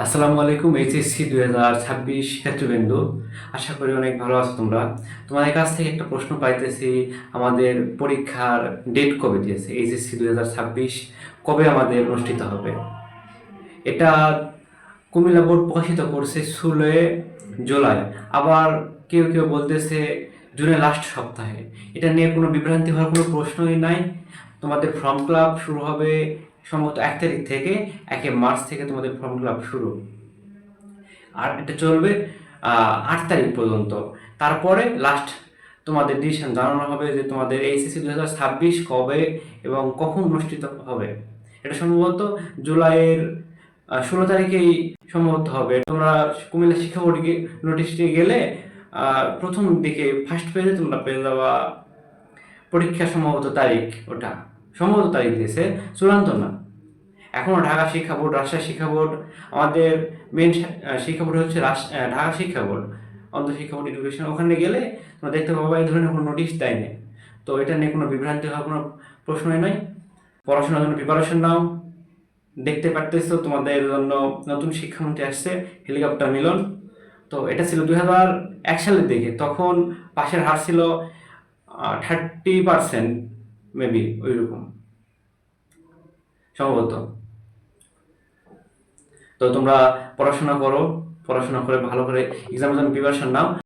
আসসালামু আলাইকুম। এইচএসসি 2026 ছাত্রবৃন্দ, আশা করি অনেক ভালো আছো তোমরা। তোমাদের কাছ থেকে একটা প্রশ্ন পাইতেছি, আমাদের পরীক্ষার ডেট কবে দিয়েছে? এইচএসসি 2026 কবে আমাদের অনুষ্ঠিত হবে? এটা কুমিল্লা বোর্ড প্রকাশিত করছে 16 জুলাই। আবার কেউ কেউ বলতেছে জুনের লাস্ট সপ্তাহে। এটা নিয়ে কোনো বিভ্রান্তি হওয়ার কোনো প্রশ্নই নাই। তোমাদের ফর্ম ফিল আপ শুরু হবে সম্ভবত 1 তারিখ থেকে। 1 মার্চ থেকে তোমাদের ফর্ম ফিল আপ শুরু, আর এটা চলবে 8 তারিখ পর্যন্ত। তারপরে লাস্ট তোমাদের ডিসিশন জানানো হবে যে তোমাদের এইচএসসি 2026 কবে এবং কখন অনুষ্ঠিত হবে। এটা সম্ভবত জুলাইয়ের 16 তারিখেই সম্ভবত হবে। তোমরা কুমিল্লা শিক্ষা বোর্ডে নোটিশটি গেলে প্রথম দিকে ফার্স্ট পেজে তোমরা পেয়ে যাওয়া পরীক্ষা সম্ভবত তারিখ। ওটা সম্ভবত তারিখ দিয়েছে, চূড়ান্ত না। এখনো ঢাকা শিক্ষা বোর্ড, রাজশাহী শিক্ষা বোর্ড, আমাদের মেন শিক্ষা বোর্ড হচ্ছে ঢাকা শিক্ষা বোর্ড, অন্তঃশিক্ষা বোর্ড এডুকেশন। ওখানে গেলে তোমরা দেখতে পাবো এই ধরনের কোনো নোটিশ দেয়নি। তো এটা নিয়ে কোনো বিভ্রান্তি হওয়ার কোনো প্রশ্নই নাই। পড়াশোনার জন্য প্রিপারেশন নাও। দেখতে পারতেছো তোমাদের জন্য নতুন শিক্ষামন্ত্রী আসছে, হেলিকপ্টার মিলন। তো এটা ছিল 2001 সালের দিকে, তখন পাশের হার ছিল 30%, মেবি ওইরকম সম্ভবত। তো তোমরা পড়াশোনা করো, পড়াশোনা করে ভালো করে এক্সামের জন্য প্রিপারেশন নাও।